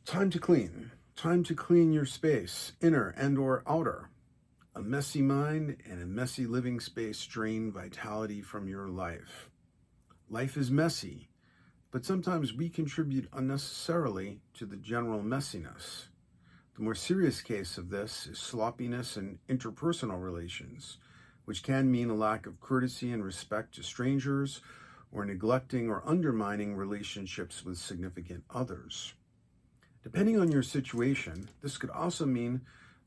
Time to clean. Time to clean your space, inner and or outer. A messy mind and a messy living space drain vitality from your life. Life is messy, but sometimes we contribute unnecessarily to the general messiness. The more serious case of this is sloppiness in interpersonal relations, which can mean a lack of courtesy and respect to strangers, or neglecting or undermining relationships with significant others. Depending on your situation, this could also mean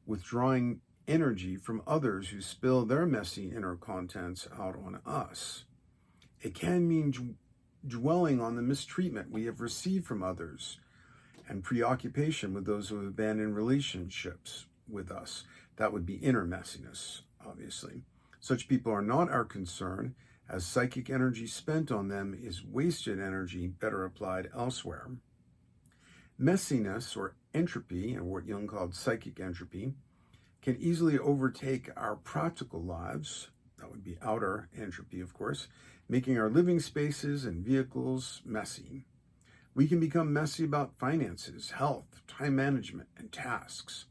withdrawing energy from others who spill their messy inner contents out on us. It can mean dwelling on the mistreatment we have received from others and preoccupation with those who have been in relationships with us. That would be inner messiness, obviously. Such people are not our concern, as psychic energy spent on them is wasted energy better applied elsewhere. Messiness, or entropy, and what Jung called psychic entropy, can easily overtake our practical lives. That would be outer entropy, of course, making our living spaces and vehicles messy. We can become messy about finances, health, time management, and tasks.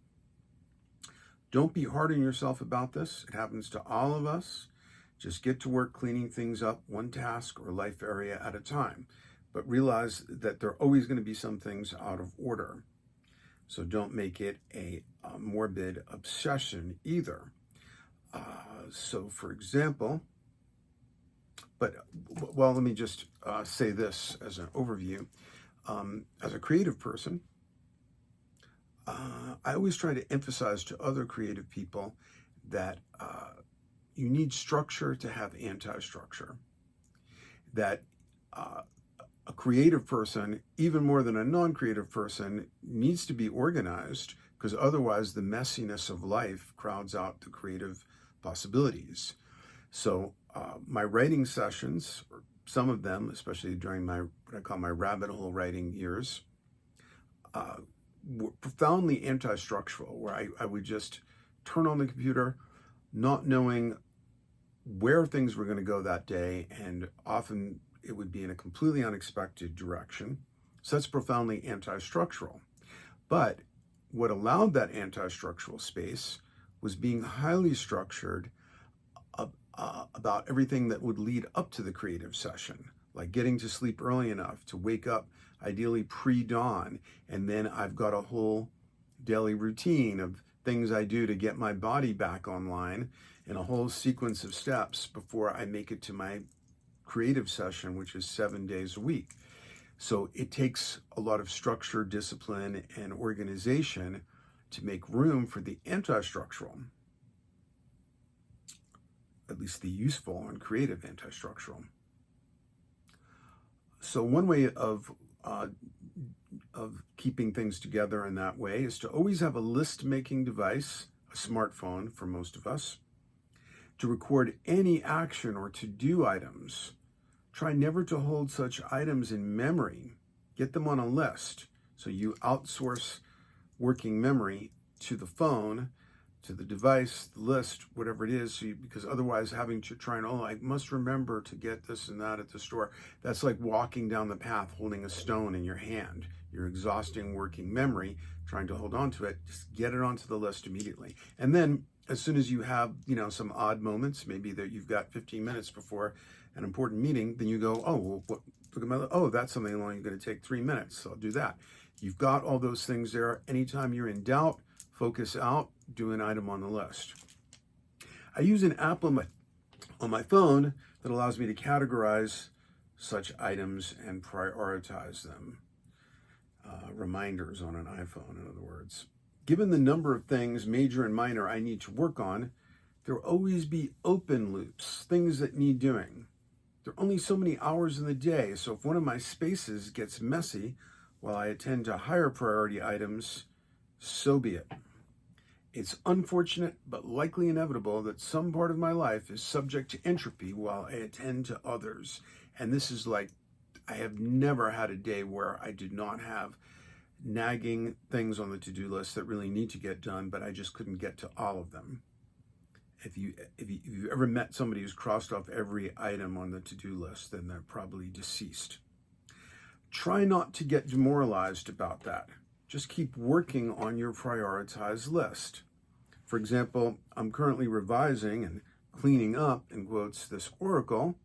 Don't be hard on yourself about this. It happens to all of us. Just get to work cleaning things up, one task or life area at a time. But realize that there are always going to be some things out of order. So don't make it a morbid obsession either. So for example, let me just say this as an overview. As a creative person, I always try to emphasize to other creative people that you need structure to have anti-structure. That a creative person, even more than a non-creative person, needs to be organized, because otherwise the messiness of life crowds out the creative possibilities. So my writing sessions, or some of them, especially during what I call my rabbit hole writing years, were profoundly anti-structural, where I would just turn on the computer, not knowing where things were going to go that day, and often it would be in a completely unexpected direction. So that's profoundly anti-structural. But what allowed that anti-structural space was being highly structured about everything that would lead up to the creative session, like getting to sleep early enough to wake up ideally pre-dawn, and then I've got a whole daily routine of things I do to get my body back online, and a whole sequence of steps before I make it to my creative session, which is 7 days a week. So it takes a lot of structure, discipline, and organization to make room for the anti-structural, at least the useful and creative anti-structural. So one way of keeping things together in that way is to always have a list-making device, a smartphone for most of us, to record any action or to-do items. Try never to hold such items in memory. Get them on a list. So you outsource working memory to the phone, to the device, the list, whatever it is, because otherwise having to try and, I must remember to get this and that at the store. That's like walking down the path holding a stone in your hand. You're exhausting working memory, trying to hold on to it. Just get it onto the list immediately. And then as soon as you have, some odd moments, maybe that you've got 15 minutes before an important meeting, then you go, look at my, that's something only going to take 3 minutes, so I'll do that. You've got all those things there. Anytime you're in doubt, focus out, do an item on the list. I use an app on my phone that allows me to categorize such items and prioritize them. Reminders on an iPhone, in other words. Given the number of things, major and minor, I need to work on, there will always be open loops, things that need doing. There are only so many hours in the day, so if one of my spaces gets messy while I attend to higher priority items, so be it. It's unfortunate, but likely inevitable that some part of my life is subject to entropy while I attend to others. And this is like, I have never had a day where I did not have nagging things on the to-do list that really need to get done, but I just couldn't get to all of them. If you've ever met somebody who's crossed off every item on the to-do list, then they're probably deceased. Try not to get demoralized about that. just keep working on your prioritized list. For example, I'm currently revising and cleaning up, in quotes, this oracle,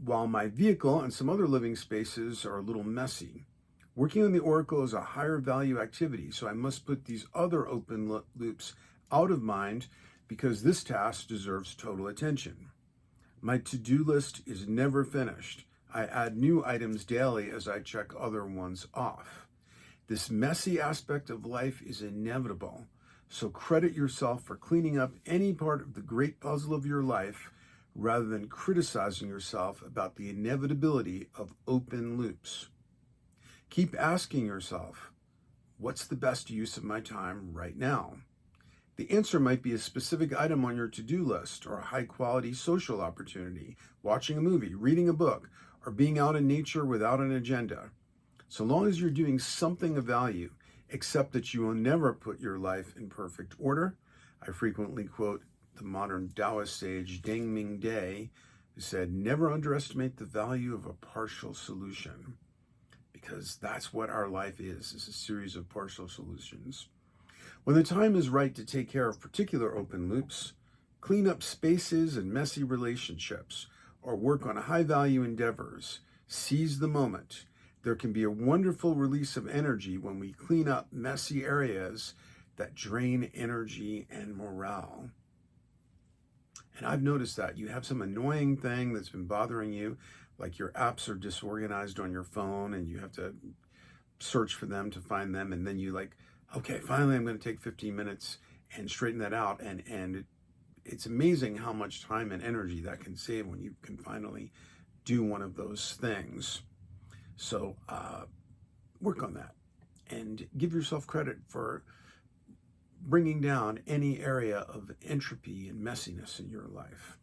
while my vehicle and some other living spaces are a little messy. Working on the oracle is a higher value activity, so I must put these other open loops out of mind because this task deserves total attention. My to-do list is never finished. I add new items daily as I check other ones off. This messy aspect of life is inevitable, so credit yourself for cleaning up any part of the great puzzle of your life rather than criticizing yourself about the inevitability of open loops. Keep asking yourself, what's the best use of my time right now? The answer might be a specific item on your to-do list, or a high-quality social opportunity, watching a movie, reading a book, or being out in nature without an agenda. So long as you're doing something of value, accept that you will never put your life in perfect order. I frequently quote the modern Taoist sage Deng Ming Day, who said, never underestimate the value of a partial solution, because that's what our life is a series of partial solutions. When the time is right to take care of particular open loops, clean up spaces and messy relationships, or work on high-value endeavors, seize the moment. There can be a wonderful release of energy when we clean up messy areas that drain energy and morale. And I've noticed that you have some annoying thing that's been bothering you, like your apps are disorganized on your phone and you have to search for them to find them, and then you okay, finally I'm going to take 15 minutes and straighten that out, and it's amazing how much time and energy that can save when you can finally do one of those things. So work on that and give yourself credit for bringing down any area of entropy and messiness in your life.